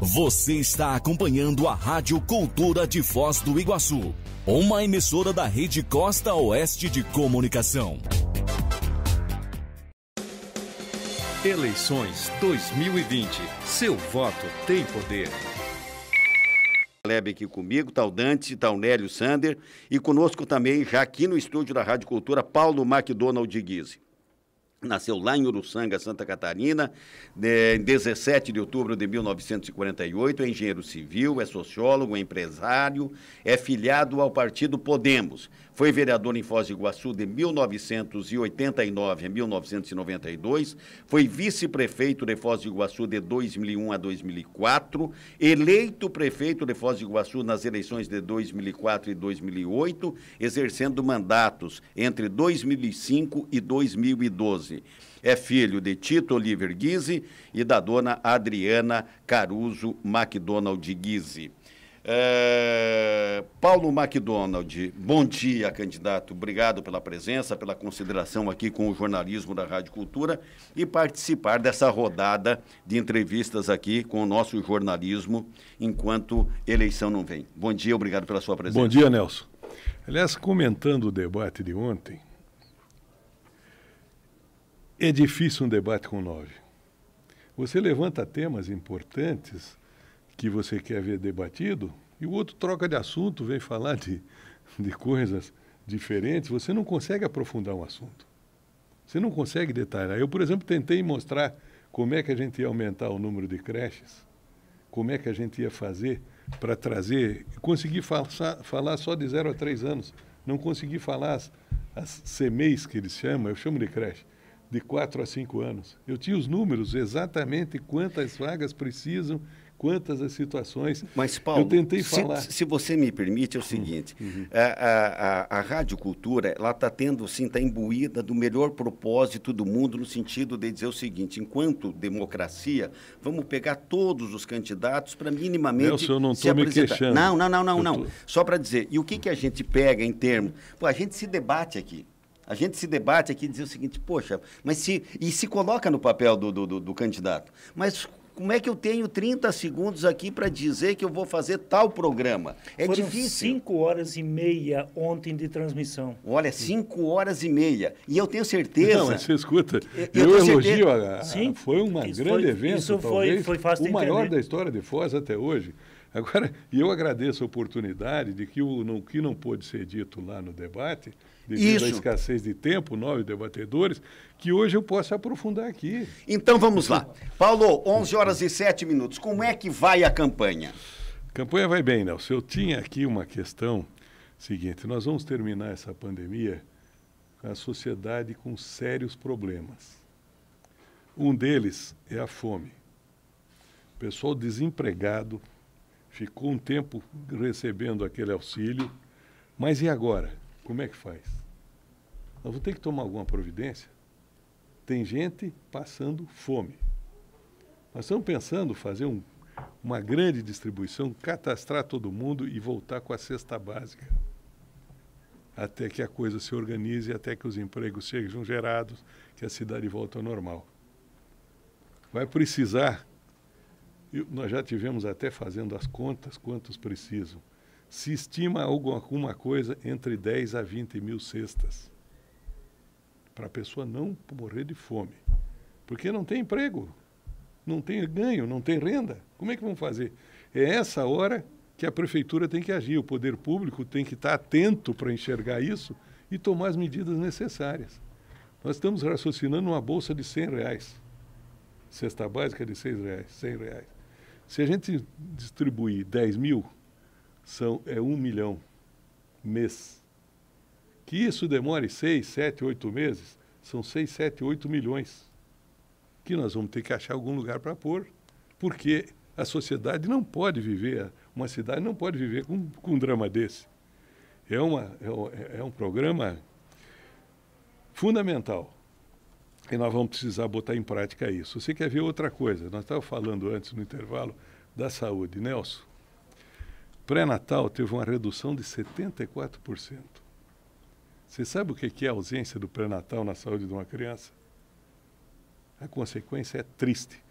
Você está acompanhando a Rádio Cultura de Foz do Iguaçu, uma emissora da Rede Costa Oeste de Comunicação. Eleições 2020. Seu voto tem poder. Lebe aqui comigo, tá o Dante, tá o Nélio Sander e conosco também, já aqui no estúdio da Rádio Cultura, Paulo McDonald Guise. Nasceu lá em Uruçanga, Santa Catarina, em 17 de outubro de 1948, é engenheiro civil, é sociólogo, é empresário, é filiado ao partido Podemos. Foi vereador em Foz do Iguaçu de 1989 a 1992, foi vice-prefeito de Foz do Iguaçu de 2001 a 2004, eleito prefeito de Foz do Iguaçu nas eleições de 2004 e 2008, exercendo mandatos entre 2005 e 2012. É filho de Tito Oliver Guise e da dona Adriana Caruso McDonald Guise. Paulo McDonald, bom dia, candidato. Obrigado pela presença, pela consideração aqui com o jornalismo da Rádio Cultura e participar dessa rodada de entrevistas aqui com o nosso jornalismo enquanto eleição não vem. Bom dia, obrigado pela sua presença. Bom dia, Nelson. Aliás, comentando o debate de ontem, é difícil um debate com 9. Você levanta temas importantes que você quer ver debatido e o outro troca de assunto, vem falar de coisas diferentes. Você não consegue aprofundar um assunto. Você não consegue detalhar. Eu, por exemplo, tentei mostrar como é que a gente ia aumentar o número de creches, como é que a gente ia fazer para trazer... Consegui falar só de 0 a 3 anos. Não consegui falar as CMEIs, que eles chamam, eu chamo de creche, de 4 a 5 anos. Eu tinha os números, exatamente quantas vagas precisam, quantas as situações. Mas, Paulo, eu tentei falar. Se você me permite, é o seguinte, a Rádio Cultura, ela está tendo, sim, está imbuída do melhor propósito do mundo, no sentido de dizer o seguinte, enquanto democracia, vamos pegar todos os candidatos para minimamente Nelson, eu não se estou me apresentar. queixando. Não. Só para dizer, e o que a gente pega em termos... Pô, a gente se debate aqui. A gente se debate aqui e diz o seguinte, poxa, mas se coloca no papel do candidato. Mas como é que eu tenho 30 segundos aqui para dizer que eu vou fazer tal programa? É Foram difícil. 5 horas e meia ontem de transmissão. Olha, 5 horas e meia. E eu tenho certeza... Não, mas você escuta, eu eu tenho elogio, Sim, foi um grande evento, isso talvez foi fácil de o maior entender. da história de Foz até hoje. Agora, eu agradeço a oportunidade de que o que não pôde ser dito lá no debate, devido à escassez de tempo, 9 debatedores, que hoje eu posso aprofundar aqui. Então vamos lá. Paulo, 11 horas e 7 minutos. Como é que vai a campanha? A campanha vai bem, Nelson. Eu tinha aqui uma questão seguinte, nós vamos terminar essa pandemia com a sociedade com sérios problemas. Um deles é a fome. O pessoal desempregado, ficou um tempo recebendo aquele auxílio, mas e agora? Como é que faz? Nós vamos ter que tomar alguma providência? Tem gente passando fome. Nós estamos pensando em fazer uma grande distribuição, cadastrar todo mundo e voltar com a cesta básica. Até que a coisa se organize, até que os empregos sejam gerados, que a cidade volte ao normal. Vai precisar... Nós já tivemos até fazendo as contas, quantos precisam. Se estima alguma coisa entre 10 a 20 mil cestas. Para a pessoa não morrer de fome. Porque não tem emprego, não tem ganho, não tem renda. Como é que vão fazer? É essa hora que a prefeitura tem que agir. O poder público tem que estar atento para enxergar isso e tomar as medidas necessárias. Nós estamos raciocinando uma bolsa de R$100. Cesta básica de R$6. Se a gente distribuir 10 mil, é 1 milhão mês. Que isso demore 6, 7, 8 meses, são 6, 7, 8 milhões. Que nós vamos ter que achar algum lugar para pôr, porque a sociedade não pode viver, uma cidade não pode viver com um drama desse. É um programa fundamental. E nós vamos precisar botar em prática isso. Você quer ver outra coisa? Nós estávamos falando antes, no intervalo, da saúde. Nelson, pré-natal teve uma redução de 74%. Você sabe o que é a ausência do pré-natal na saúde de uma criança? A consequência é triste.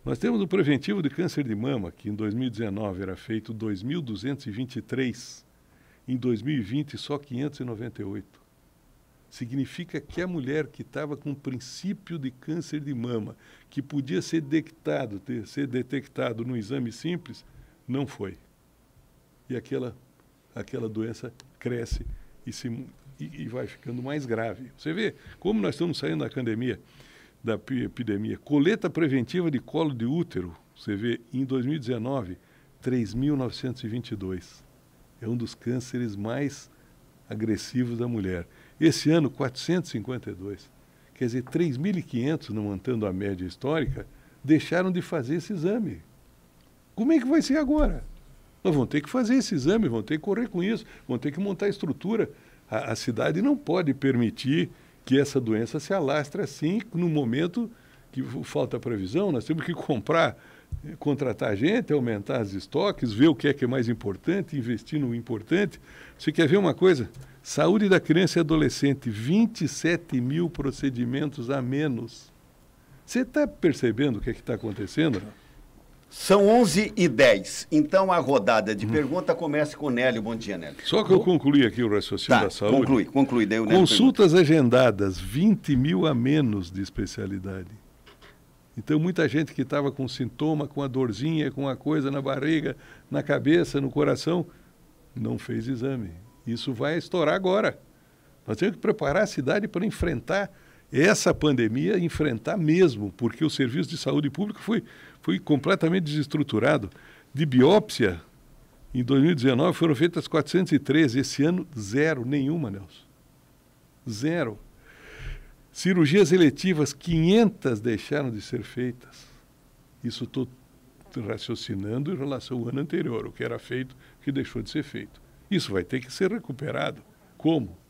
Nós temos o preventivo de câncer de mama, que em 2019 era feito 2.223, em 2020 só 598. Significa que a mulher que estava com princípio de câncer de mama, que podia ser detectado no exame simples, não foi. E aquela doença cresce e vai ficando mais grave. Você vê como nós estamos saindo da epidemia. Coleta preventiva de colo de útero, você vê, em 2019, 3.922. É um dos cânceres mais agressivos da mulher. Esse ano, 452. Quer dizer, 3.500, não mantendo a média histórica, deixaram de fazer esse exame. Como é que vai ser agora? Nós vamos ter que fazer esse exame, vamos ter que correr com isso, vamos ter que montar a estrutura. A cidade não pode permitir que essa doença se alastre assim, no momento que falta previsão. Nós temos que contratar gente, aumentar os estoques, ver o que é mais importante, investir no importante. Você quer ver uma coisa? Saúde da criança e adolescente, 27 mil procedimentos a menos. Você está percebendo o que está acontecendo? São 11h10. Então a rodada de pergunta começa com o Nélio. Bom dia, Nélio. Só que eu concluí aqui o raciocínio da saúde. Conclui. Daí o Nélio Consultas agendadas, 20 mil a menos de especialidade. Então muita gente que estava com sintoma, com a dorzinha, com a coisa na barriga, na cabeça, no coração, não fez exame. Isso vai estourar agora. Nós temos que preparar a cidade para enfrentar essa pandemia, enfrentar mesmo, porque o serviço de saúde pública foi completamente desestruturado. De biópsia, em 2019 foram feitas 413, esse ano zero, nenhuma, Nelson. Zero. Cirurgias eletivas, 500 deixaram de ser feitas. Isso estou raciocinando em relação ao ano anterior, o que era feito, o que deixou de ser feito. Isso vai ter que ser recuperado. Como?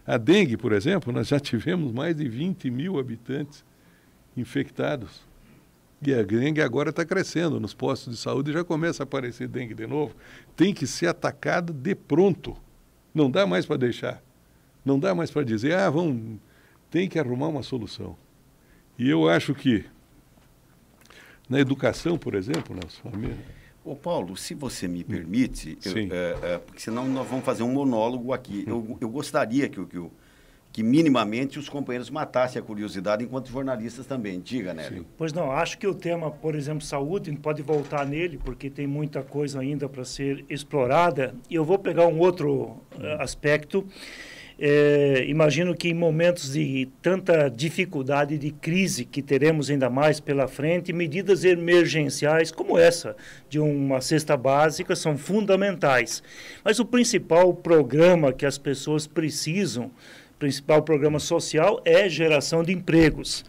A dengue, por exemplo, nós já tivemos mais de 20 mil habitantes infectados. E a dengue agora está crescendo. Nos postos de saúde já começa a aparecer dengue de novo. Tem que ser atacada de pronto. Não dá mais para deixar. Não dá mais para dizer, tem que arrumar uma solução. E eu acho que na educação, por exemplo, Nelson, Ô Paulo, se você me permite, porque senão nós vamos fazer um monólogo aqui. Eu gostaria que minimamente os companheiros matassem a curiosidade enquanto jornalistas também. Diga, Nélio. Pois não, acho que o tema, por exemplo, saúde, a gente pode voltar nele, porque tem muita coisa ainda para ser explorada. E eu vou pegar um outro aspecto. Imagino que em momentos de tanta dificuldade, de crise que teremos ainda mais pela frente, medidas emergenciais como essa de uma cesta básica são fundamentais. Mas o principal programa que as pessoas precisam, principal programa social, é geração de empregos.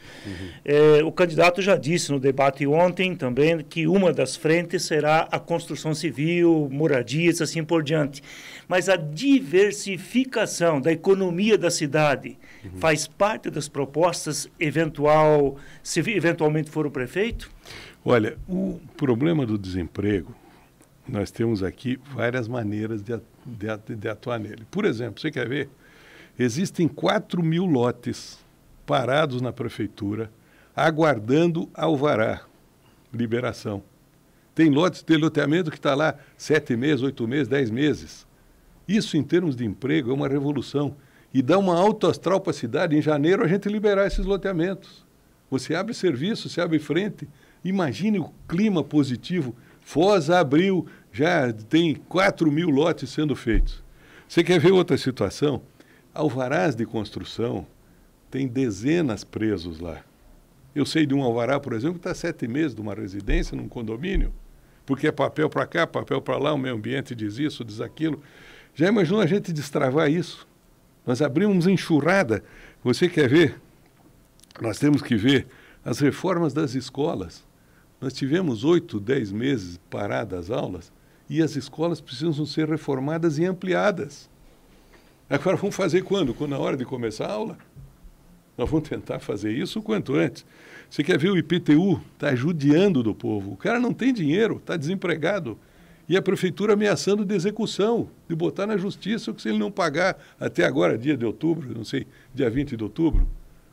O candidato já disse no debate ontem também que uma das frentes será a construção civil, moradias, assim por diante. Mas a diversificação da economia da cidade faz parte das propostas, se eventualmente for o prefeito? Olha, o problema do desemprego, nós temos aqui várias maneiras de atuar nele. Por exemplo, você quer ver? Existem 4 mil lotes parados na prefeitura, aguardando alvará, liberação. Tem lotes de loteamento que está lá 7 meses, 8 meses, 10 meses. Isso, em termos de emprego, é uma revolução. E dá uma alto astral para a cidade, em janeiro, a gente liberar esses loteamentos. Você abre serviço, você abre frente. Imagine o clima positivo. Foz abriu, já tem 4 mil lotes sendo feitos. Você quer ver outra situação? Alvarás de construção, tem dezenas presos lá. Eu sei de um alvará, por exemplo, que está 7 meses de uma residência, num condomínio, porque é papel para cá, papel para lá, o meio ambiente diz isso, diz aquilo. Já imaginou a gente destravar isso? Nós abrimos enxurrada. Você quer ver? Nós temos que ver as reformas das escolas. Nós tivemos 8, 10 meses paradas as aulas e as escolas precisam ser reformadas e ampliadas. Agora vamos fazer quando? Na hora de começar a aula? Nós vamos tentar fazer isso o quanto antes. Você quer ver o IPTU? Está judiando do povo. O cara não tem dinheiro, está desempregado. E a prefeitura ameaçando de execução, de botar na justiça que se ele não pagar até agora, dia de outubro, não sei, dia 20 de outubro,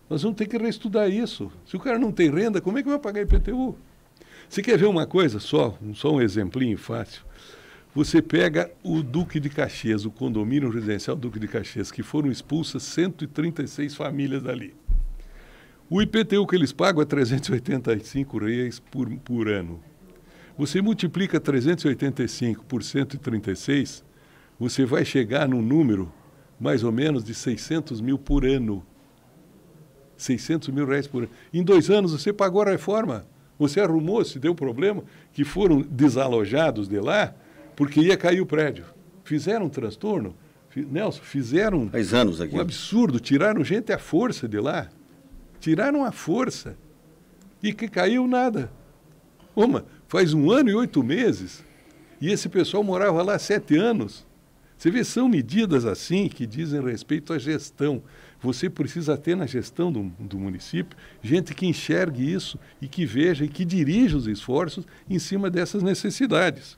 nós vamos ter que reestudar isso. Se o cara não tem renda, como é que vai pagar IPTU? Você quer ver uma coisa só um exemplinho fácil? Você pega o Duque de Caxias, o condomínio residencial Duque de Caxias, que foram expulsas 136 famílias dali. O IPTU que eles pagam é R$ 385 por ano. Você multiplica 385 por 136, você vai chegar num número mais ou menos de 600 mil por ano. 600 mil reais por ano. Em 2 anos você pagou a reforma. Você arrumou, se deu problema, que foram desalojados de lá porque ia cair o prédio. Fizeram um transtorno, Nelson, fizeram faz anos aqui. Um absurdo, tiraram gente à força de lá. Tiraram à força. E que caiu nada. Faz 1 ano e 8 meses. E esse pessoal morava lá há 7 anos. Você vê, são medidas assim que dizem respeito à gestão. Você precisa ter na gestão do município gente que enxergue isso e que veja e que dirija os esforços em cima dessas necessidades.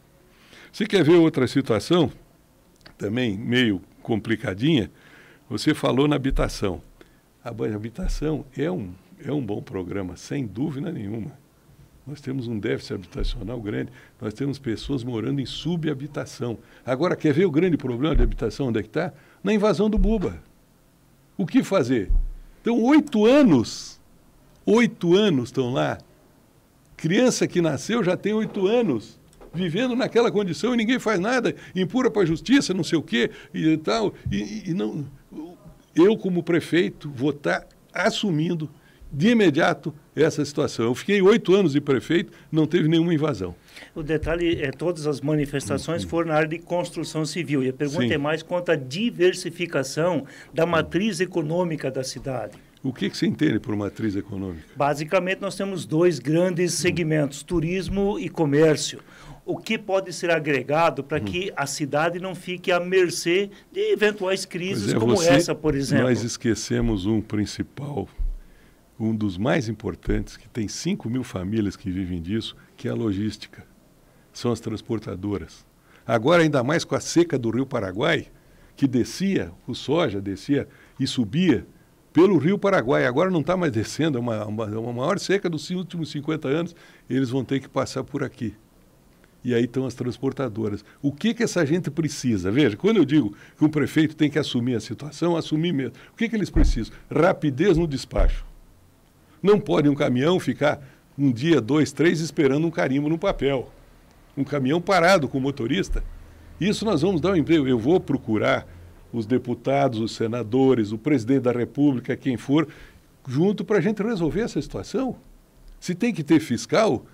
Você quer ver outra situação, também meio complicadinha? Você falou na habitação. A habitação é um bom programa, sem dúvida nenhuma. Nós temos um déficit habitacional grande, nós temos pessoas morando em subhabitação. Agora, quer ver o grande problema de habitação, onde é que está? Na invasão do Buba. O que fazer? Então, 8 anos estão lá. Criança que nasceu já tem 8 anos, vivendo naquela condição e ninguém faz nada, empurra para a justiça, não sei o quê e tal. E não, eu, como prefeito, vou estar assumindo de imediato essa situação. Eu fiquei 8 anos de prefeito, não teve nenhuma invasão. O detalhe é todas as manifestações foram na área de construção civil. E a pergunta é mais quanto à diversificação da matriz econômica da cidade. O que você entende por matriz econômica? Basicamente, nós temos 2 grandes segmentos, turismo e comércio. O que pode ser agregado para que a cidade não fique à mercê de eventuais crises como essa, por exemplo? Nós esquecemos um principal, um dos mais importantes, que tem 5 mil famílias que vivem disso, que é a logística. São as transportadoras. Agora, ainda mais com a seca do Rio Paraguai, que descia, o soja descia e subia pelo Rio Paraguai. Agora não está mais descendo, é uma maior seca dos últimos 50 anos, eles vão ter que passar por aqui. E aí estão as transportadoras. O que essa gente precisa? Veja, quando eu digo que um prefeito tem que assumir a situação, assumir mesmo. O que eles precisam? Rapidez no despacho. Não pode um caminhão ficar 1 dia, 2, 3 esperando um carimbo no papel. Um caminhão parado com o motorista. Isso nós vamos dar um emprego. Eu vou procurar os deputados, os senadores, o presidente da República, quem for, junto para a gente resolver essa situação. Se tem que ter fiscal,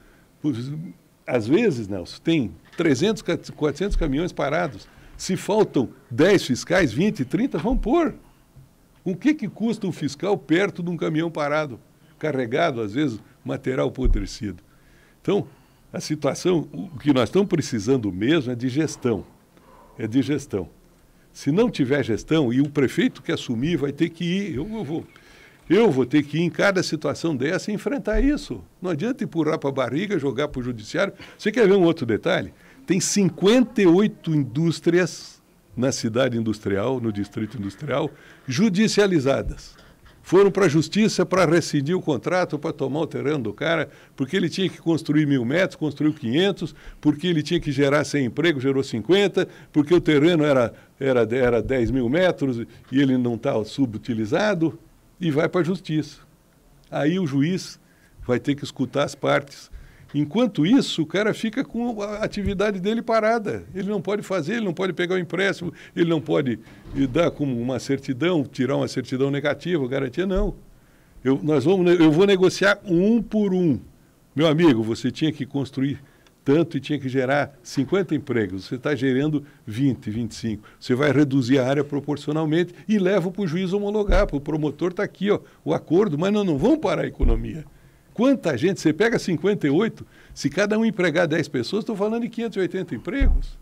às vezes, Nelson, tem 300, 400 caminhões parados. Se faltam 10 fiscais, 20, 30, vão pôr. O que custa um fiscal perto de um caminhão parado? Carregado, às vezes, material apodrecido. Então, a situação, o que nós estamos precisando mesmo é de gestão. É de gestão. Se não tiver gestão, e o prefeito que assumir vai ter que ir, eu vou ter que ir em cada situação dessa e enfrentar isso. Não adianta empurrar para a barriga, jogar para o judiciário. Você quer ver um outro detalhe? Tem 58 indústrias na cidade industrial, no distrito industrial, judicializadas. Foram para a justiça para rescindir o contrato, para tomar o terreno do cara, porque ele tinha que construir 1.000 metros, construiu 500, porque ele tinha que gerar 100 empregos, gerou 50, porque o terreno era 10 mil metros e ele não está subutilizado, e vai para a justiça. Aí o juiz vai ter que escutar as partes. Enquanto isso, o cara fica com a atividade dele parada. Ele não pode fazer, ele não pode pegar o empréstimo, ele não pode dar como uma certidão, tirar uma certidão negativa, garantia, não. Eu vou negociar 1 por 1. Meu amigo, você tinha que construir tanto e tinha que gerar 50 empregos. Você está gerando 20, 25. Você vai reduzir a área proporcionalmente e leva para o juiz homologar, para o promotor está aqui, ó, o acordo, mas não vamos parar a economia. Quanta gente, você pega 58, se cada um empregar 10 pessoas, estou falando de 580 empregos.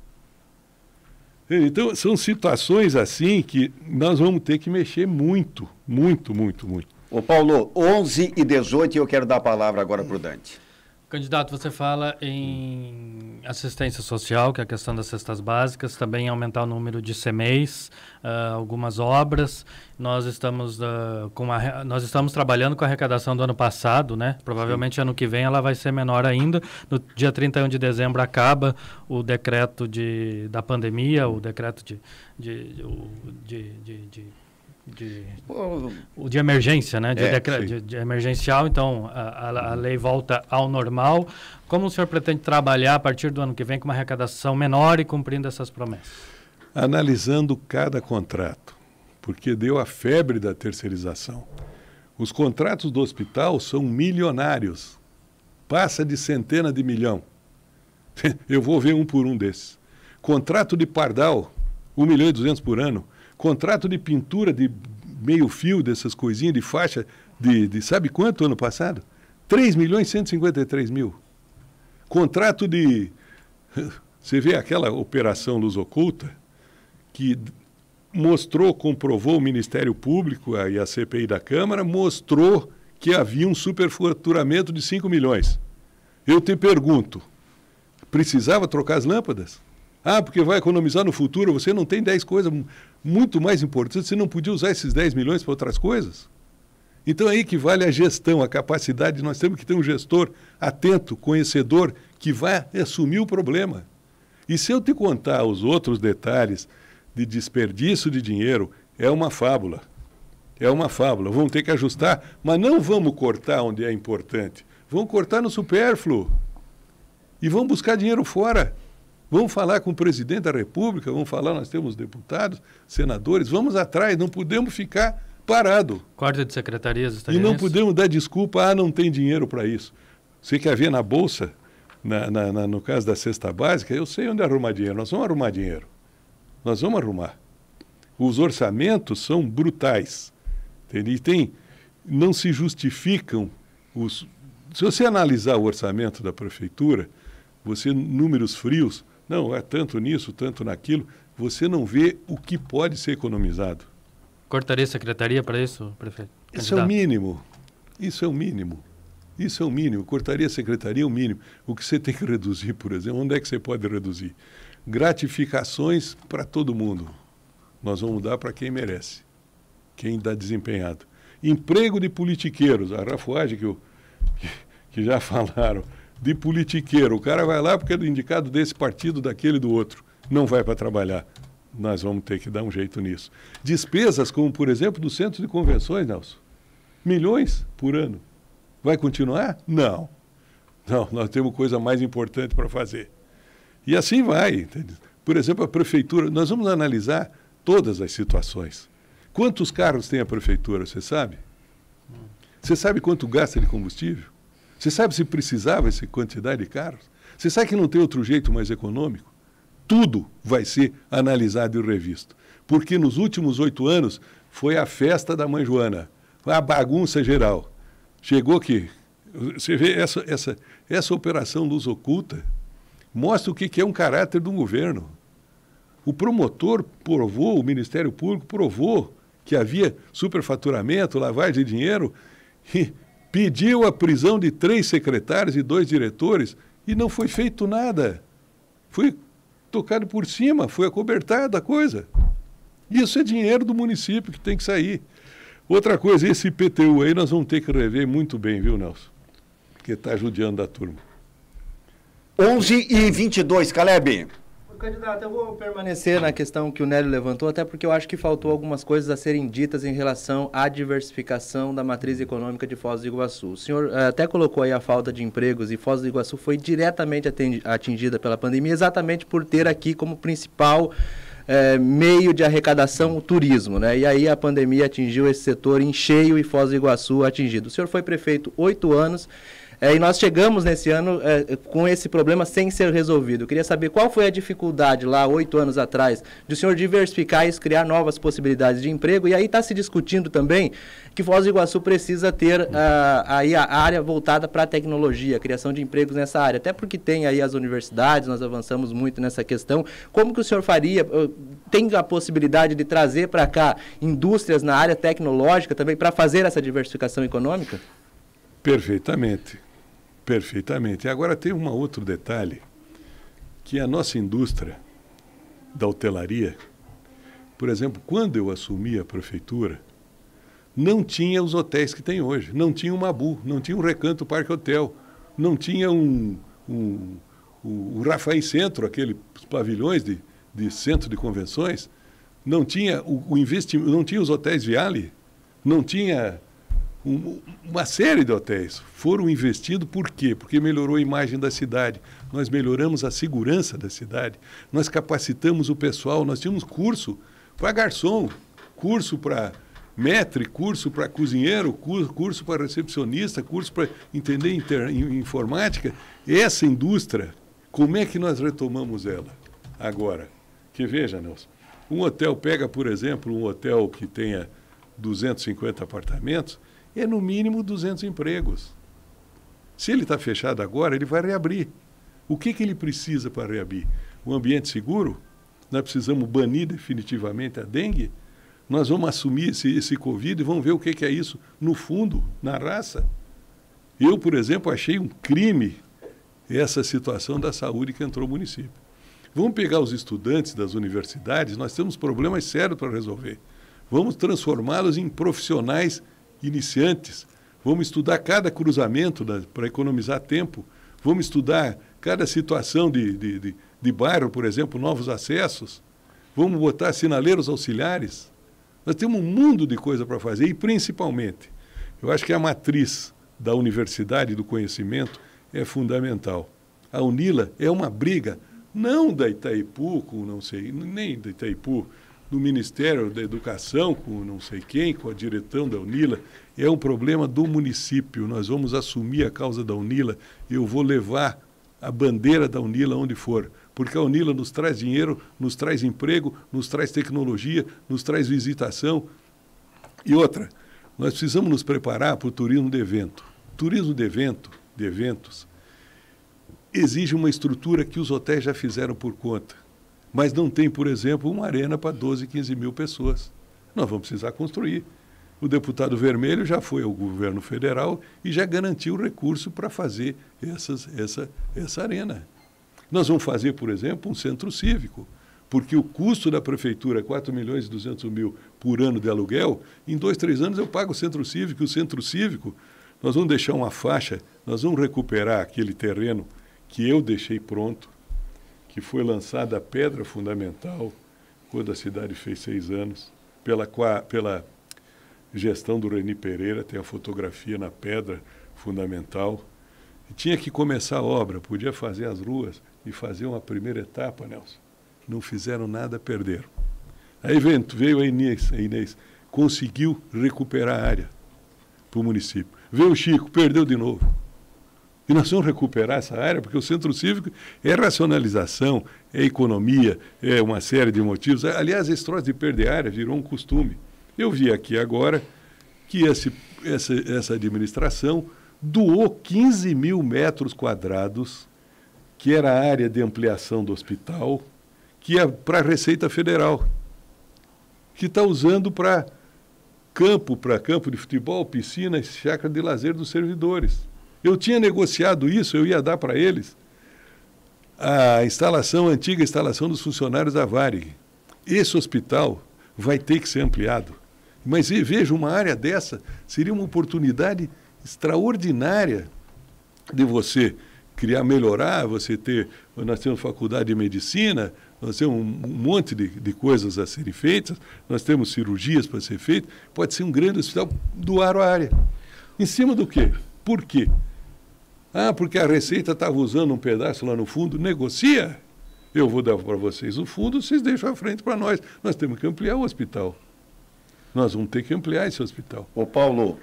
Então, são situações assim que nós vamos ter que mexer muito, muito, muito, muito. Ô Paulo, 11 e 18, eu quero dar a palavra agora para o Dante. Candidato, você fala em assistência social, que é a questão das cestas básicas, também aumentar o número de CMEs, algumas obras. Nós estamos, nós estamos trabalhando com a arrecadação do ano passado, né? Provavelmente ano que vem ela vai ser menor ainda. No dia 31 de dezembro acaba o decreto da pandemia, o decreto de emergência, né? De emergencial, então a lei volta ao normal. Como o senhor pretende trabalhar a partir do ano que vem com uma arrecadação menor e cumprindo essas promessas? Analisando cada contrato, porque deu a febre da terceirização. Os contratos do hospital são milionários, passa de centena de milhão. Eu vou ver um por um desses. Contrato de Pardal, 1.200.000 por ano. Contrato de pintura de meio fio, dessas coisinhas, de faixa, de sabe quanto ano passado? 3.153.000. Contrato de... Você vê aquela operação Luz Oculta, que comprovou o Ministério Público e a CPI da Câmara, mostrou que havia um superfaturamento de 5 milhões. Eu te pergunto, precisava trocar as lâmpadas? Porque vai economizar no futuro, você não tem 10 coisas muito mais importantes, você não podia usar esses 10 milhões para outras coisas? Então aí que vale a gestão, a capacidade, nós temos que ter um gestor atento, conhecedor, que vai assumir o problema. E se eu te contar os outros detalhes de desperdício de dinheiro, é uma fábula. É uma fábula. Vamos ter que ajustar, mas não vamos cortar onde é importante. Vamos cortar no supérfluo. E vamos buscar dinheiro fora. Vamos falar com o presidente da República, vamos falar, nós temos deputados, senadores, vamos atrás, não podemos ficar parado. Corte de secretarias e não podemos dar desculpa, não tem dinheiro para isso. Você quer ver na Bolsa, no caso da cesta básica, eu sei onde arrumar dinheiro, nós vamos arrumar dinheiro. Nós vamos arrumar. Os orçamentos são brutais. Entende? Não se justificam Se você analisar o orçamento da prefeitura, números frios, não, é tanto nisso, tanto naquilo, você não vê o que pode ser economizado. Cortaria a secretaria para isso, prefeito? Isso é o mínimo. Isso é o mínimo. Isso é o mínimo. Cortaria a secretaria é o mínimo. O que você tem que reduzir, por exemplo, onde é que você pode reduzir? Gratificações para todo mundo. Nós vamos dar para quem merece, quem dá desempenhado. Emprego de politiqueiros, a rafuagem que já falaram, de politiqueiro. O cara vai lá porque é indicado desse partido, daquele, do outro. Não vai para trabalhar. Nós vamos ter que dar um jeito nisso. Despesas como, por exemplo, do centro de convenções, Nelson. Milhões por ano. Vai continuar? Não. Não, nós temos coisa mais importante para fazer. E assim vai. Entende? Por exemplo, a prefeitura, nós vamos analisar todas as situações. Quantos carros tem a prefeitura, você sabe? Você sabe quanto gasta de combustível? Você sabe se precisava essa quantidade de carros? Você sabe que não tem outro jeito mais econômico? Tudo vai ser analisado e revisto. Porque nos últimos 8 anos foi a festa da Mãe Joana, foi a bagunça geral. Chegou que, você vê essa operação Luz Oculta, mostra o que é um caráter de um governo. O promotor provou, o Ministério Público provou que havia superfaturamento, lavagem de dinheiro e pediu a prisão de 3 secretários e 2 diretores e não foi feito nada. Foi tocado por cima, foi acobertada a coisa. Isso é dinheiro do município que tem que sair. Outra coisa, esse IPTU aí nós vamos ter que rever muito bem, viu, Nelson? Porque está judiando da turma. 11h22, Caleb. Candidato, eu vou permanecer na questão que o Nélio levantou, até porque eu acho que faltou algumas coisas a serem ditas em relação à diversificação da matriz econômica de Foz do Iguaçu. O senhor até colocou aí a falta de empregos e Foz do Iguaçu foi diretamente atingida pela pandemia, exatamente por ter aqui como principal meio de arrecadação o turismo, né? E aí a pandemia atingiu esse setor em cheio e Foz do Iguaçu atingido. O senhor foi prefeito 8 anos, e nós chegamos nesse ano com esse problema sem ser resolvido. Eu queria saber qual foi a dificuldade lá, 8 anos atrás, de o senhor diversificar e criar novas possibilidades de emprego. E aí está se discutindo também que Foz do Iguaçu precisa ter aí a área voltada para a tecnologia, a criação de empregos nessa área. Até porque tem aí as universidades, nós avançamos muito nessa questão. Como que o senhor faria? Tem a possibilidade de trazer para cá indústrias na área tecnológica também para fazer essa diversificação econômica? Perfeitamente. Perfeitamente. E agora tem um outro detalhe que a nossa indústria da hotelaria, por exemplo, quando eu assumi a prefeitura, não tinha os hotéis que tem hoje. Não tinha o Mabu, não tinha o Recanto Parque Hotel, não tinha o Rafael Centro, aqueles pavilhões de centro de convenções, não tinha o investimento, não tinha os hotéis Viale, não tinha uma série de hotéis. Foram investidos por quê? Porque melhorou a imagem da cidade, nós melhoramos a segurança da cidade, nós capacitamos o pessoal, nós tínhamos curso para garçom, curso para maître, curso para cozinheiro, curso para recepcionista, curso para entender informática. Essa indústria, como é que nós retomamos ela agora? Que veja, Nelson, um hotel pega, por exemplo, um hotel que tenha 250 apartamentos, é no mínimo 200 empregos. Se ele está fechado agora, ele vai reabrir. O que ele precisa para reabrir? Um ambiente seguro? Nós precisamos banir definitivamente a dengue? Nós vamos assumir esse Covid e vamos ver o que é isso no fundo, na raça. Eu, por exemplo, achei um crime essa situação da saúde que entrou no município. Vamos pegar os estudantes das universidades, nós temos problemas sérios para resolver. Vamos transformá-los em profissionais iniciantes. Vamos estudar cada cruzamento para economizar tempo. Vamos estudar cada situação de bairro, por exemplo, novos acessos. Vamos botar sinaleiros auxiliares. Nós temos um mundo de coisa para fazer e, principalmente, eu acho que a matriz da universidade do conhecimento é fundamental. A UNILA é uma briga, não da Itaipu, com não sei, nem da Itaipu, do Ministério da Educação, com não sei quem, com a direção da UNILA, é um problema do município. Nós vamos assumir a causa da UNILA, eu vou levar a bandeira da UNILA onde for, porque a UNILA nos traz dinheiro, nos traz emprego, nos traz tecnologia, nos traz visitação. E outra, nós precisamos nos preparar para o turismo de evento. Turismo de eventos, exige uma estrutura que os hotéis já fizeram por conta, mas não tem, por exemplo, uma arena para 12, 15 mil pessoas. Nós vamos precisar construir. O deputado Vermelho já foi ao governo federal e já garantiu recurso para fazer essa arena. Nós vamos fazer, por exemplo, um centro cívico, porque o custo da prefeitura é 4 milhões e 200 mil por ano de aluguel. Em 2, 3 anos eu pago o centro cívico, e o centro cívico, nós vamos deixar uma faixa, nós vamos recuperar aquele terreno que eu deixei pronto, que foi lançada a pedra fundamental quando a cidade fez 6 anos, pela gestão do Reni Pereira, tem a fotografia na pedra fundamental. E tinha que começar a obra, podia fazer as ruas e fazer uma primeira etapa, Nelson. Não fizeram nada, perderam. Aí veio a Inês conseguiu recuperar a área para o município. Veio o Chico, perdeu de novo. E nós vamos recuperar essa área, porque o centro cívico é racionalização, é economia, é uma série de motivos. Aliás, esse troço de perder área virou um costume. Eu vi aqui agora que essa administração doou 15 mil metros quadrados, que era a área de ampliação do hospital, que é para a Receita Federal, que está usando para campo de futebol, piscina e chácara de lazer dos servidores. Eu tinha negociado isso, eu ia dar para eles a antiga instalação dos funcionários da Varig. Esse hospital vai ter que ser ampliado. Mas veja, uma área dessa seria uma oportunidade extraordinária de você melhorar, nós temos faculdade de medicina, nós temos um monte de coisas a serem feitas, nós temos cirurgias para ser feitas, pode ser um grande hospital, doar a área. Em cima do quê? Por quê? Porque a Receita estava usando um pedaço lá no fundo, negocia, eu vou dar para vocês o fundo, vocês deixam à frente para nós. Nós temos que ampliar o hospital. Nós vamos ter que ampliar esse hospital. Ô Paulo,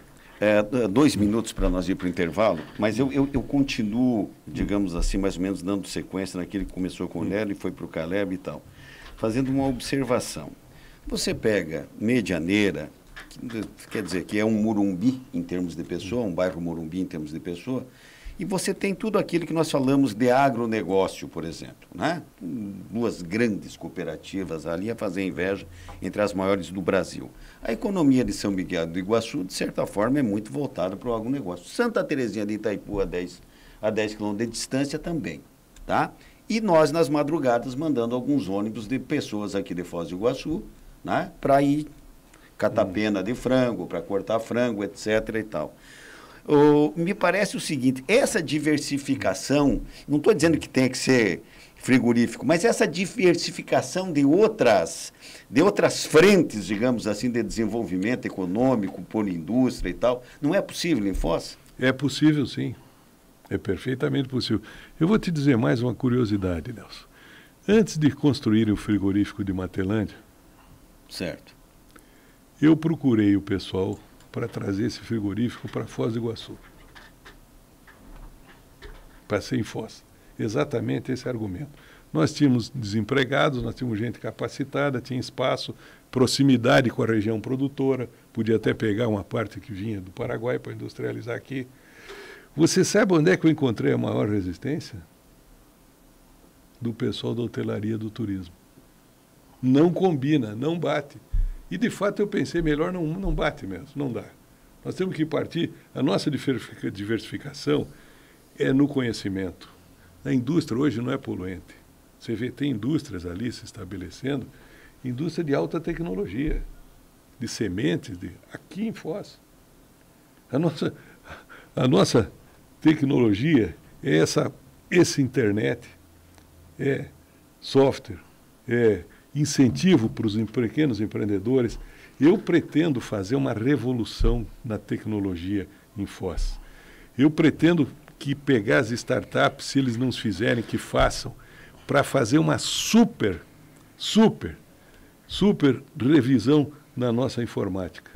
2 minutos para nós ir para o intervalo, mas eu continuo, digamos assim, mais ou menos dando sequência naquele que começou com o Nélio e foi para o Caleb e tal, fazendo uma observação. Você pega Medianeira, quer dizer que é um Morumbi em termos de pessoa, um bairro Morumbi em termos de pessoa, e você tem tudo aquilo que nós falamos de agronegócio, por exemplo, né? 2 grandes cooperativas ali a fazer inveja entre as maiores do Brasil. A economia de São Miguel do Iguaçu, de certa forma, é muito voltada para o agronegócio. Santa Terezinha de Itaipu, a 10 quilômetros de distância também, tá? E nós, nas madrugadas, mandando alguns ônibus de pessoas aqui de Foz do Iguaçu, né, para ir catar pena de frango, para cortar frango, etc. e tal. Me parece o seguinte, essa diversificação, não estou dizendo que tem que ser frigorífico, mas essa diversificação de outras frentes, digamos assim, de desenvolvimento econômico, por indústria e tal, não é possível em Foz? É possível, sim. É perfeitamente possível. Eu vou te dizer mais uma curiosidade, Nelson. Antes de construir o frigorífico de Matelândia, certo, eu procurei o pessoal para trazer esse frigorífico para Foz do Iguaçu. Para ser em Foz. Exatamente esse argumento. Nós tínhamos desempregados, nós tínhamos gente capacitada, tinha espaço, proximidade com a região produtora, podia até pegar uma parte que vinha do Paraguai para industrializar aqui. Você sabe onde é que eu encontrei a maior resistência? Do pessoal da hotelaria do turismo. Não combina, não bate. E, de fato, eu pensei, melhor não bate mesmo, não dá. Nós temos que partir, a nossa diversificação é no conhecimento. A indústria hoje não é poluente. Você vê, tem indústrias ali se estabelecendo, indústria de alta tecnologia, de sementes, aqui em Foz. A nossa tecnologia é esse internet, é software, é incentivo para os pequenos empreendedores. Eu pretendo fazer uma revolução na tecnologia em Foz. Eu pretendo que pegar as startups, se eles não os fizerem, que façam, para fazer uma super revisão na nossa informática.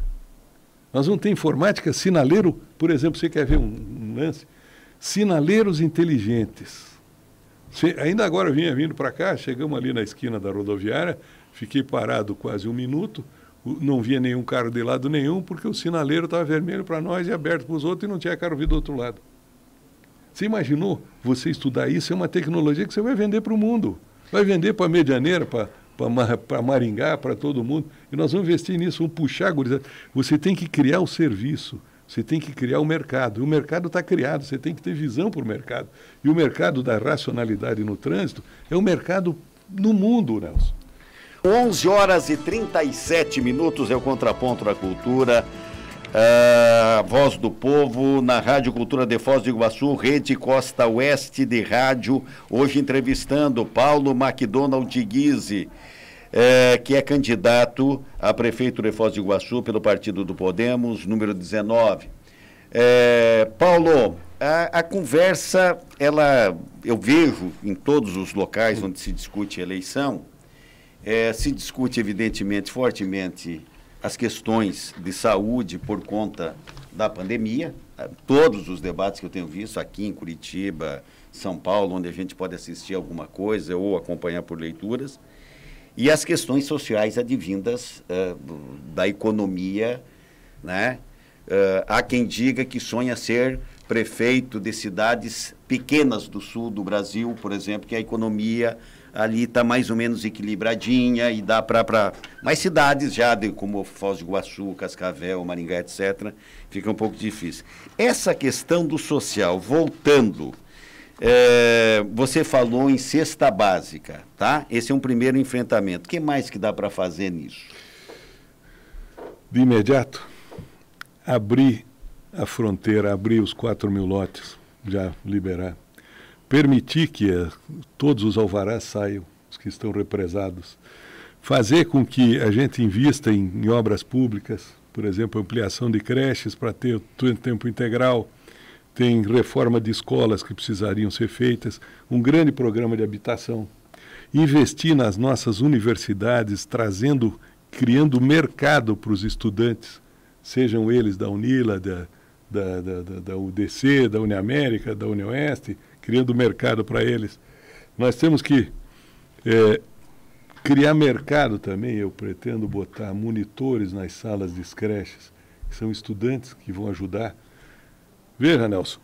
Nós vamos ter informática, sinaleiro, por exemplo, você quer ver um lance? Sinaleiros inteligentes. Ainda agora eu vinha vindo para cá, chegamos ali na esquina da rodoviária, fiquei parado quase 1 minuto, não via nenhum carro de lado nenhum, porque o sinaleiro estava vermelho para nós e aberto para os outros e não tinha carro vindo do outro lado. Você imaginou você estudar isso? É uma tecnologia que você vai vender para o mundo. Vai vender para a Medianeira, para Maringá, para todo mundo. E nós vamos investir nisso, vamos puxar a gurizada. Você tem que criar o serviço. Você tem que criar o mercado. E o mercado está criado, você tem que ter visão para o mercado. E o mercado da racionalidade no trânsito é o mercado no mundo, Nelson. 11h37 é o Contraponto da Cultura. Voz do Povo, na Rádio Cultura de Foz do Iguaçu, Rede Costa Oeste de Rádio. Hoje entrevistando Paulo McDonald de Guise, que é candidato a prefeito de Foz do Iguaçu pelo Partido do Podemos, número 19. Paulo, a conversa, eu vejo em todos os locais onde se discute eleição, se discute evidentemente, fortemente, as questões de saúde por conta da pandemia. Todos os debates que eu tenho visto aqui em Curitiba, São Paulo, onde a gente pode assistir alguma coisa ou acompanhar por leituras, e as questões sociais advindas da economia, né? Há quem diga que sonha ser prefeito de cidades pequenas do sul do Brasil, por exemplo, que a economia ali está mais ou menos equilibradinha e dá para mais cidades já, como Foz do Iguaçu, Cascavel, Maringá, etc., fica um pouco difícil. Essa questão do social, voltando, você falou em cesta básica, tá? Esse é um primeiro enfrentamento. O que mais que dá para fazer nisso? De imediato, abrir a fronteira, abrir os 4.000 lotes, já liberar. Permitir que todos os alvarás saiam, os que estão represados. Fazer com que a gente invista em obras públicas, por exemplo, ampliação de creches para ter tempo integral, tem reforma de escolas que precisariam ser feitas, um grande programa de habitação. Investir nas nossas universidades, criando mercado para os estudantes, sejam eles da UNILA, da UDC, da Uniamérica, da Unioeste, criando mercado para eles. Nós temos que criar mercado também. Eu pretendo botar monitores nas salas de creches, que são estudantes que vão ajudar. Veja, Nelson,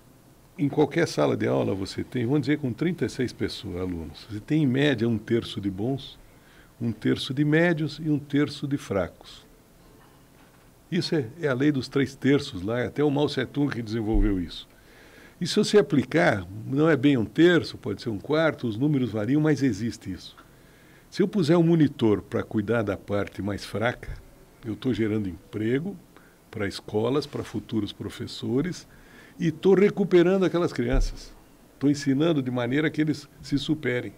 em qualquer sala de aula você tem, vamos dizer, com 36 pessoas, alunos, você tem em média 1/3 de bons, 1/3 de médios e 1/3 de fracos. Isso é a lei dos 3/3 lá, até o Mao Tse Tung que desenvolveu isso. E se você aplicar, não é bem 1/3, pode ser 1/4, os números variam, mas existe isso. Se eu puser um monitor para cuidar da parte mais fraca, eu estou gerando emprego para escolas, para futuros professores, e estou recuperando aquelas crianças. Estou ensinando de maneira que eles se superem.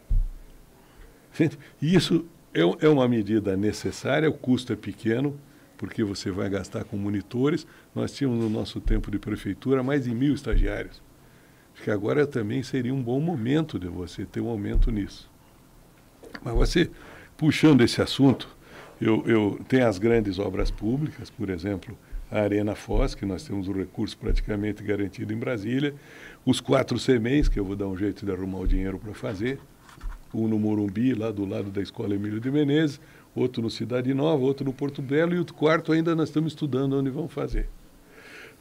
E isso é uma medida necessária, o custo é pequeno, porque você vai gastar com monitores. Nós tínhamos no nosso tempo de prefeitura mais de 1.000 estagiários. Acho que agora também seria um bom momento de você ter um aumento nisso. Mas você, puxando esse assunto, eu tenho as grandes obras públicas, por exemplo, a Arena Foz, que nós temos o recurso praticamente garantido em Brasília, os 4 CMEs, que eu vou dar um jeito de arrumar o dinheiro para fazer, um no Morumbi, lá do lado da Escola Emílio de Menezes, outro no Cidade Nova, outro no Porto Belo, e o 4º ainda nós estamos estudando onde vão fazer.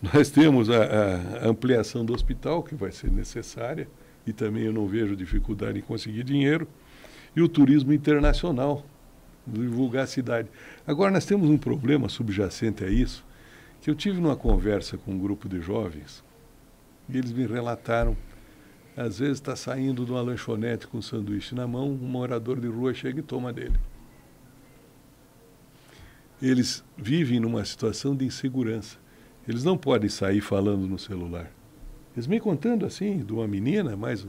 Nós temos a ampliação do hospital, que vai ser necessária, e também eu não vejo dificuldade em conseguir dinheiro, e o turismo internacional, divulgar a cidade. Agora, nós temos um problema subjacente a isso, que eu tive numa conversa com um grupo de jovens, e eles me relataram, às vezes está saindo de uma lanchonete com um sanduíche na mão, um morador de rua chega e toma dele. Eles vivem numa situação de insegurança. Eles não podem sair falando no celular. Eles me contando assim, de uma menina, mais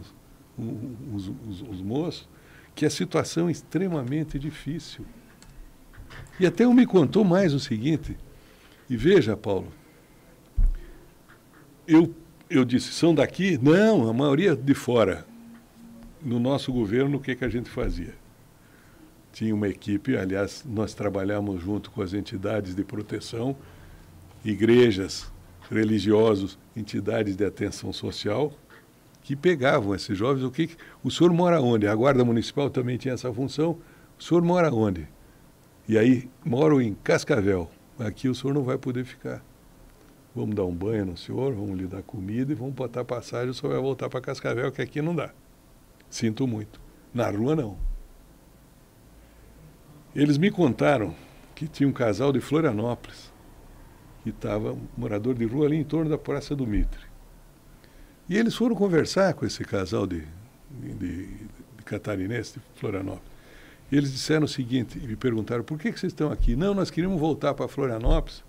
os moços, que a situação é extremamente difícil. E até um me contou mais o seguinte, e veja, Paulo, eu disse, são daqui? Não, a maioria de fora. No nosso governo, o que a gente fazia? Tinha uma equipe, aliás, nós trabalhamos junto com as entidades de proteção, igrejas, religiosos, entidades de atenção social, que pegavam esses jovens. O senhor mora onde? A Guarda Municipal também tinha essa função. O senhor mora onde? E aí, moro em Cascavel. Aqui o senhor não vai poder ficar. Vamos dar um banho no senhor, vamos lhe dar comida e vamos botar passagem, o senhor vai voltar para Cascavel, que aqui não dá. Sinto muito. Na rua, não. Eles me contaram que tinha um casal de Florianópolis, que estava morador de rua ali em torno da Praça do Mitre. E eles foram conversar com esse casal de catarinense de Florianópolis. E eles disseram o seguinte, e me perguntaram, por que vocês estão aqui? Não, nós queríamos voltar para Florianópolis,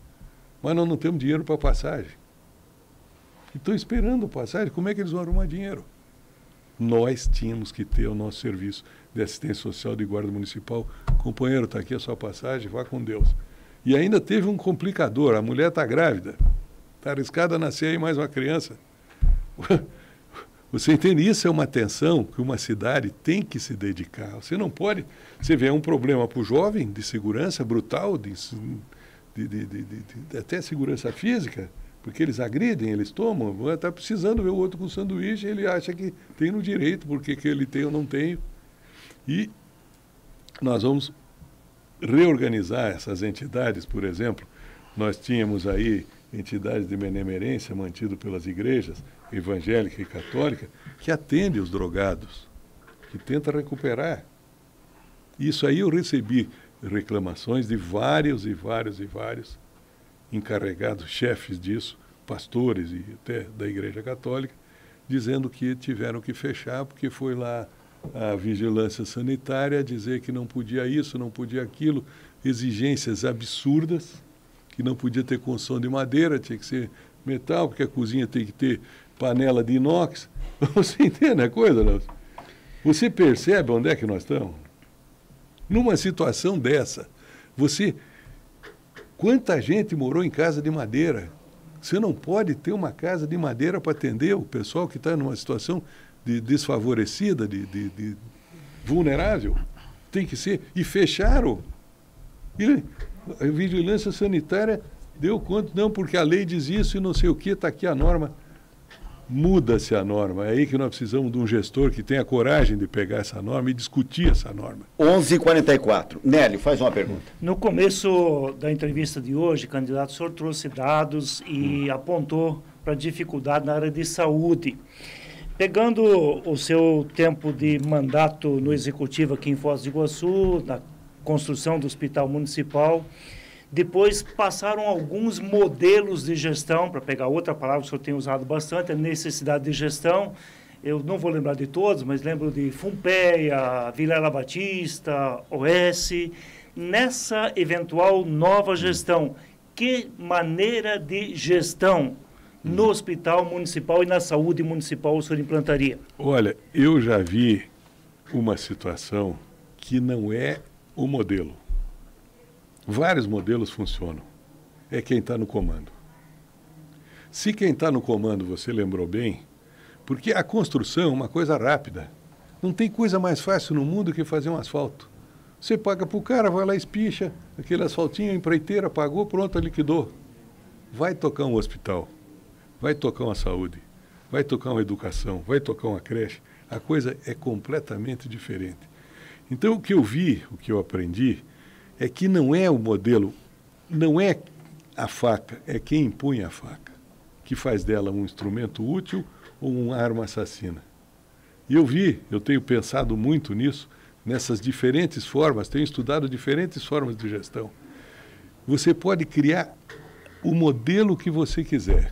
mas nós não temos dinheiro para passagem. E estão esperando a passagem, como é que eles vão arrumar dinheiro? Nós tínhamos que ter o nosso serviço de assistência social de guarda municipal. Companheiro, está aqui a sua passagem, vá com Deus. E ainda teve um complicador, a mulher está grávida, está arriscada a nascer aí mais uma criança. Você entende? Isso é uma atenção que uma cidade tem que se dedicar. Você não pode... Você vê, é um problema para o jovem de segurança brutal, até segurança física, porque eles agridem, eles tomam, está precisando ver o outro com sanduíche, ele acha que tem no direito, porque que ele tem ou não tem. E nós vamos reorganizar essas entidades, por exemplo. Nós tínhamos aí entidades de benemerência mantidas pelas igrejas evangélica e católica, que atende os drogados, que tenta recuperar. Isso aí eu recebi reclamações de vários encarregados, chefes disso, pastores e até da Igreja Católica, dizendo que tiveram que fechar porque foi lá a vigilância sanitária dizer que não podia isso, não podia aquilo, exigências absurdas, que não podia ter construção de madeira, tinha que ser metal, porque a cozinha tem que ter panela de inox. Você entende a coisa, Nelson? Você percebe onde é que nós estamos? Numa situação dessa, quanta gente morou em casa de madeira? Você não pode ter uma casa de madeira para atender o pessoal que está numa situação de desfavorecida, de vulnerável. Tem que ser. E fecharam. E a vigilância sanitária deu conta, não, porque a lei diz isso e não sei o que, está aqui a norma. Muda-se a norma. É aí que nós precisamos de um gestor que tenha coragem de pegar essa norma e discutir essa norma. 11h44. Nélio, faz uma pergunta. No começo da entrevista de hoje, candidato, o senhor trouxe dados e apontou para dificuldade na área de saúde. Pegando o seu tempo de mandato no Executivo aqui em Foz do Iguaçu, na construção do Hospital Municipal, Depois passaram alguns modelos de gestão, para pegar outra palavra que o senhor tem usado bastante, a necessidade de gestão. Eu não vou lembrar de todos, mas lembro de Fumpeia, Vilela Batista, OS. Nessa eventual nova gestão, que maneira de gestão no hospital municipal e na saúde municipal o senhor implantaria? Olha, eu já vi uma situação que não é o modelo. Vários modelos funcionam. É quem está no comando. Se quem está no comando, você lembrou bem, porque a construção é uma coisa rápida. Não tem coisa mais fácil no mundo que fazer um asfalto. Você paga para o cara, vai lá, espicha, aquele asfaltinho, a empreiteira pagou, pronto, liquidou. Vai tocar um hospital, vai tocar uma saúde, vai tocar uma educação, vai tocar uma creche. A coisa é completamente diferente. Então, o que eu vi, o que eu aprendi, é que não é o modelo, não é a faca, é quem impõe a faca, que faz dela um instrumento útil ou uma arma assassina. E eu tenho pensado muito nisso, nessas diferentes formas, tenho estudado diferentes formas de gestão. Você pode criar o modelo que você quiser.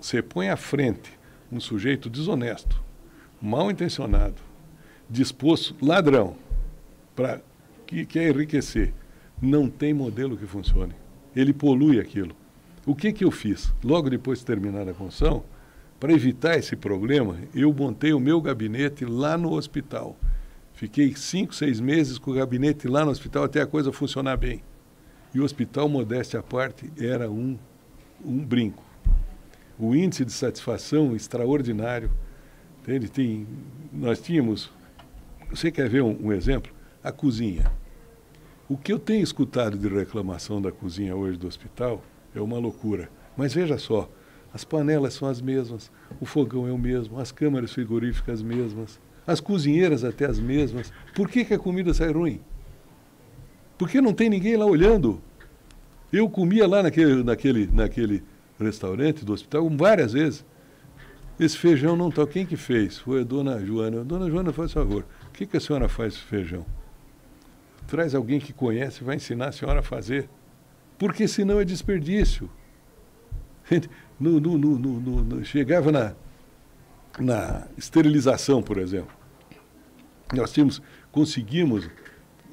Você põe à frente um sujeito desonesto, mal intencionado, disposto, ladrão, que quer enriquecer. Não tem modelo que funcione. Ele polui aquilo. O que eu fiz? Logo depois de terminar a construção, para evitar esse problema, eu montei o meu gabinete lá no hospital. Fiquei 5, 6 meses com o gabinete lá no hospital até a coisa funcionar bem. E o hospital, modéstia à parte, era um brinco. O índice de satisfação extraordinário. Entende? Nós tínhamos... Você quer ver um exemplo? A cozinha. O que eu tenho escutado de reclamação da cozinha hoje do hospital é uma loucura. Mas veja só, as panelas são as mesmas, o fogão é o mesmo, as câmaras frigoríficas as mesmas, as cozinheiras até as mesmas. Por que a comida sai ruim? Porque não tem ninguém lá olhando. Eu comia lá naquele restaurante do hospital várias vezes. Esse feijão não está. Quem que fez? Foi a dona Joana. Dona Joana, faz favor, o que a senhora faz esse feijão? Traz alguém que conhece e vai ensinar a senhora a fazer. Porque senão é desperdício. Chegava na esterilização, por exemplo. Nós conseguimos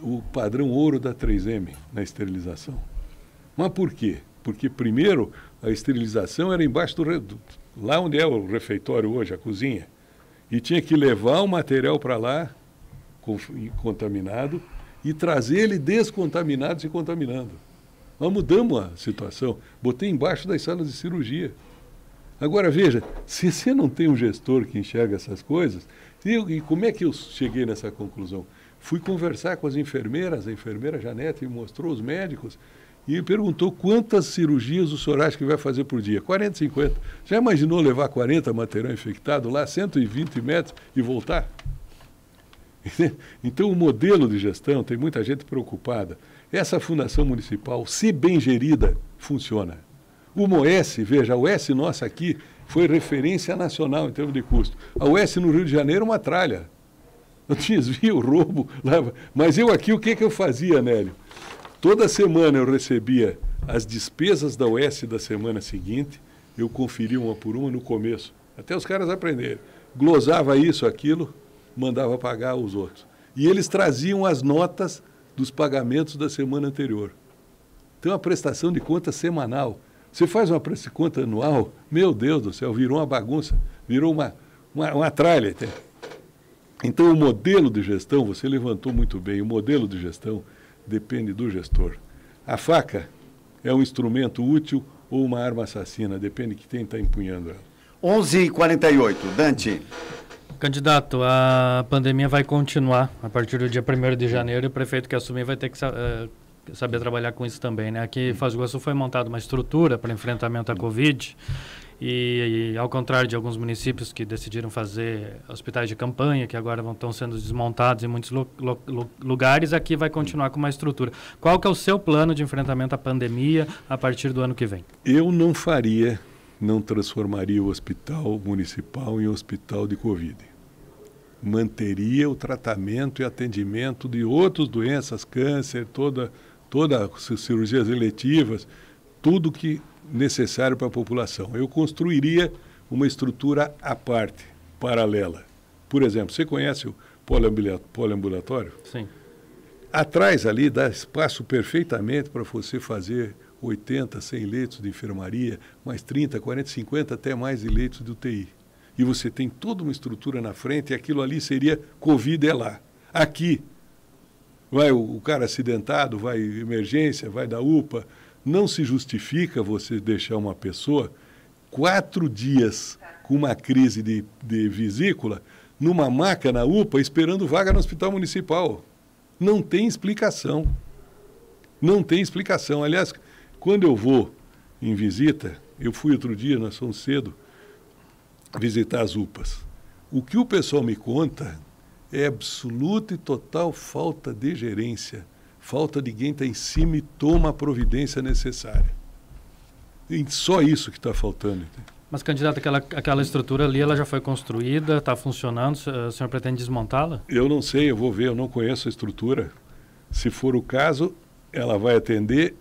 o padrão ouro da 3M na esterilização. Mas por quê? Porque, primeiro, a esterilização era embaixo lá onde é o refeitório hoje, a cozinha. E tinha que levar o material para lá, contaminado, e trazer ele descontaminado se contaminando. Nós mudamos a situação. Botei embaixo das salas de cirurgia. Agora, veja, se você não tem um gestor que enxerga essas coisas, e como é que eu cheguei nessa conclusão? Fui conversar com as enfermeiras, a enfermeira Janete me mostrou os médicos, e perguntou quantas cirurgias o senhor acha que vai fazer por dia? 40, 50. Já imaginou levar 40 material infectado lá, 120 metros e voltar? Então, o modelo de gestão, tem muita gente preocupada. Essa fundação municipal, se bem gerida, funciona. O OS, veja, a OS nossa aqui foi referência nacional em termos de custo. A OS no Rio de Janeiro é uma tralha. Eu desvio, roubo, lava. Mas eu aqui, o que eu fazia, Nélio? Toda semana eu recebia as despesas da OS da semana seguinte, eu conferia uma por uma no começo, até os caras aprenderem. Glosava isso, aquilo, mandava pagar os outros. E eles traziam as notas dos pagamentos da semana anterior. Então, a prestação de conta semanal. Você faz uma prestação de conta anual, meu Deus do céu, virou uma bagunça, virou uma tralha até. Então, o modelo de gestão, você levantou muito bem, o modelo de gestão depende do gestor. A faca é um instrumento útil ou uma arma assassina, depende de quem está empunhando ela. 11h48, Dante. Candidato, a pandemia vai continuar a partir do dia 1º de janeiro e o prefeito que assumir vai ter que saber trabalhar com isso também, né? Aqui em Foz do Iguaçu foi montada uma estrutura para enfrentamento à Covid e ao contrário de alguns municípios que decidiram fazer hospitais de campanha, que agora estão sendo desmontados em muitos lugares, aqui vai continuar com uma estrutura. Qual que é o seu plano de enfrentamento à pandemia a partir do ano que vem? Eu não transformaria o hospital municipal em hospital de Covid. Manteria o tratamento e atendimento de outras doenças, câncer, todo todas as cirurgias eletivas, tudo que necessário para a população. Eu construiria uma estrutura à parte, paralela. Por exemplo, você conhece o poliambulatório? Sim. Atrás ali dá espaço perfeitamente para você fazer 80, 100 leitos de enfermaria, mais 30, 40, 50, até mais de leitos de UTI. E você tem toda uma estrutura na frente e aquilo ali seria Covid é lá. Aqui, vai o cara acidentado, vai emergência, vai da UPA. Não se justifica você deixar uma pessoa 4 dias com uma crise de vesícula numa maca na UPA esperando vaga no hospital municipal. Não tem explicação. Não tem explicação. Aliás, quando eu vou em visita, eu fui outro dia, nós fomos cedo, visitar as UPAs. O que o pessoal me conta é absoluta e total falta de gerência, falta de quem está em cima e toma a providência necessária. E só isso que está faltando. Mas, candidato, aquela estrutura ali, ela já foi construída, está funcionando, o senhor pretende desmontá-la? Eu não sei, eu vou ver, eu não conheço a estrutura. Se for o caso, ela vai atender.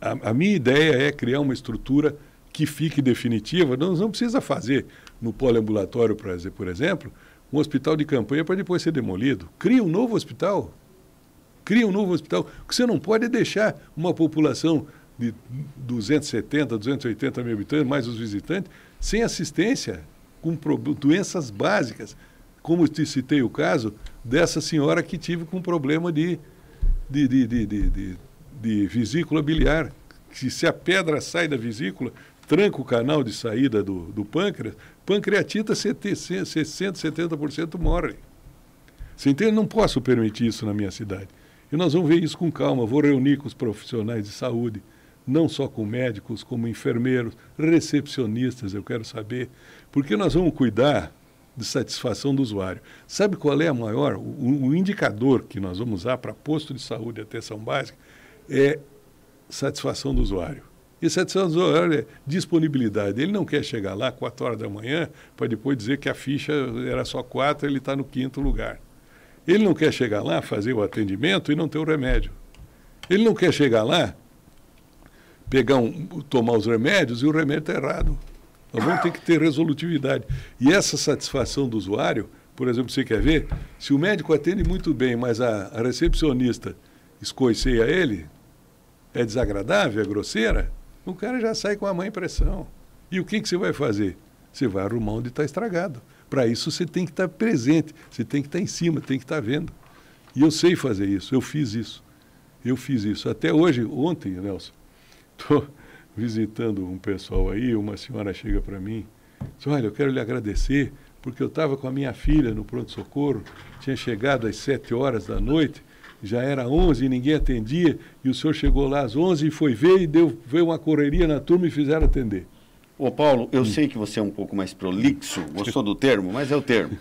A minha ideia é criar uma estrutura que fique definitiva. Não precisa fazer no poliambulatório, por exemplo, um hospital de campanha para depois ser demolido. Cria um novo hospital. Cria um novo hospital. O que você não pode é deixar uma população de 270, 280 mil habitantes, mais os visitantes, sem assistência, com doenças básicas. Como eu te citei o caso dessa senhora que tive com problema de vesícula biliar. Que se a pedra sai da vesícula, tranca o canal de saída do pâncreas, pancreatita 60%, 70% morre. Você entende? Não posso permitir isso na minha cidade. E nós vamos ver isso com calma. Vou reunir com os profissionais de saúde, não só com médicos, como enfermeiros, recepcionistas, eu quero saber. Porque nós vamos cuidar de satisfação do usuário. Sabe qual é a maior? O indicador que nós vamos usar para posto de saúde e atenção básica é satisfação do usuário. E satisfação do usuário é disponibilidade. Ele não quer chegar lá 4 horas da manhã para depois dizer que a ficha era só 4, ele está no 5º lugar. Ele não quer chegar lá, fazer o atendimento e não ter o remédio. Ele não quer chegar lá, tomar os remédios e o remédio está errado. Nós vamos ter que ter resolutividade. E essa satisfação do usuário, por exemplo, você quer ver, se o médico atende muito bem, mas a recepcionista escoiceia ele, é desagradável, é grosseira, o cara já sai com a má impressão. E o que você vai fazer? Você vai arrumar onde está estragado. Para isso você tem que estar presente, você tem que estar em cima, tem que estar vendo. E eu sei fazer isso, eu fiz isso. Eu fiz isso. Até hoje, ontem, Nelson, estou visitando um pessoal aí, uma senhora chega para mim, diz, olha, eu quero lhe agradecer, porque eu estava com a minha filha no pronto-socorro, tinha chegado às 7 horas da noite, já era 11 e ninguém atendia, e o senhor chegou lá às 11 e foi ver, e veio uma correria na turma e fizeram atender. Ô Paulo, eu sei que você é um pouco mais prolixo, gostou do termo, mas é o termo.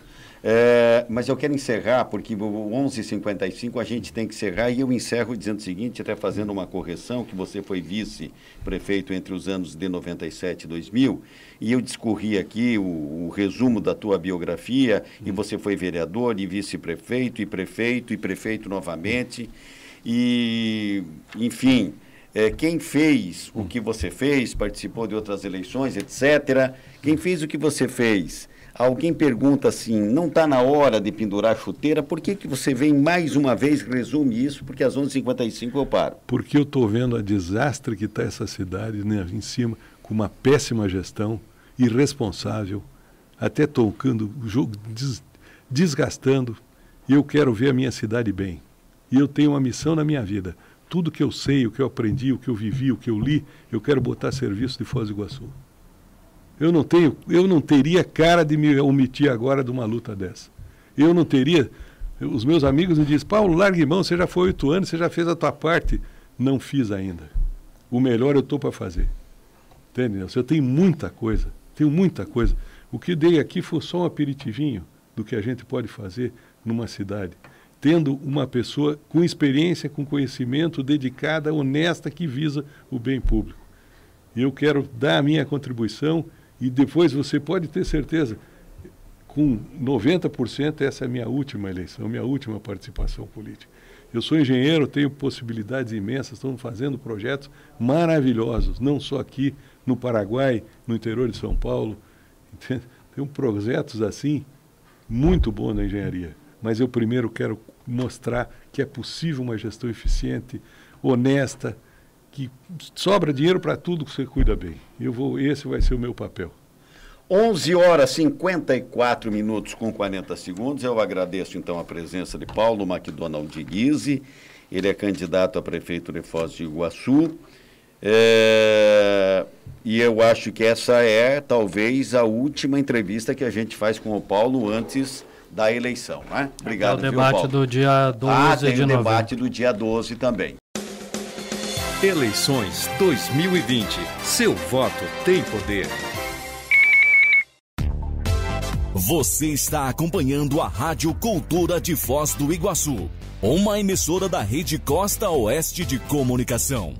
Mas eu quero encerrar, porque 11h55 a gente tem que encerrar, e eu encerro dizendo o seguinte, até fazendo uma correção, que você foi vice-prefeito entre os anos de 97 e 2000, e eu discorri aqui o resumo da tua biografia, e você foi vereador, e vice-prefeito, e prefeito novamente, e, enfim, quem fez o que você fez, participou de outras eleições, etc., quem fez o que você fez... Alguém pergunta assim, não está na hora de pendurar a chuteira, por que você vem mais uma vez, resume isso, porque às 11h55 eu paro? Porque eu estou vendo a desastre que está essa cidade, né, em cima, com uma péssima gestão, irresponsável, até tocando, desgastando, e eu quero ver a minha cidade bem. E eu tenho uma missão na minha vida. Tudo que eu sei, o que eu aprendi, o que eu vivi, o que eu li, eu quero botar a serviço de Foz do Iguaçu. Eu não teria cara de me omitir agora de uma luta dessa. Eu não teria... Os meus amigos me dizem, Paulo, largue mão, você já foi 8 anos, você já fez a tua parte. Não fiz ainda. O melhor eu estou para fazer. Entende? Eu tenho muita coisa. O que dei aqui foi só um aperitivinho do que a gente pode fazer numa cidade. Tendo uma pessoa com experiência, com conhecimento, dedicada, honesta, que visa o bem público. E eu quero dar a minha contribuição. E depois você pode ter certeza, com 90%, essa é a minha última eleição, minha última participação política. Eu sou engenheiro, tenho possibilidades imensas, estamos fazendo projetos maravilhosos, não só aqui no Paraguai, no interior de São Paulo. Tem projetos assim, muito bons na engenharia. Mas eu primeiro quero mostrar que é possível uma gestão eficiente, honesta, que sobra dinheiro para tudo que você cuida bem. Esse vai ser o meu papel. 11h54 com 40 segundos. Eu agradeço, então, a presença de Paulo McDonald de Guise. Ele é candidato a prefeito de Foz do Iguaçu. E eu acho que essa é, talvez, a última entrevista que a gente faz com o Paulo antes da eleição, né? Obrigado, viu, Paulo? O debate do dia 12 tem de o novembro. debate do dia 12 também. Eleições 2020. Seu voto tem poder. Você está acompanhando a Rádio Cultura de Foz do Iguaçu, uma emissora da Rede Costa Oeste de Comunicação.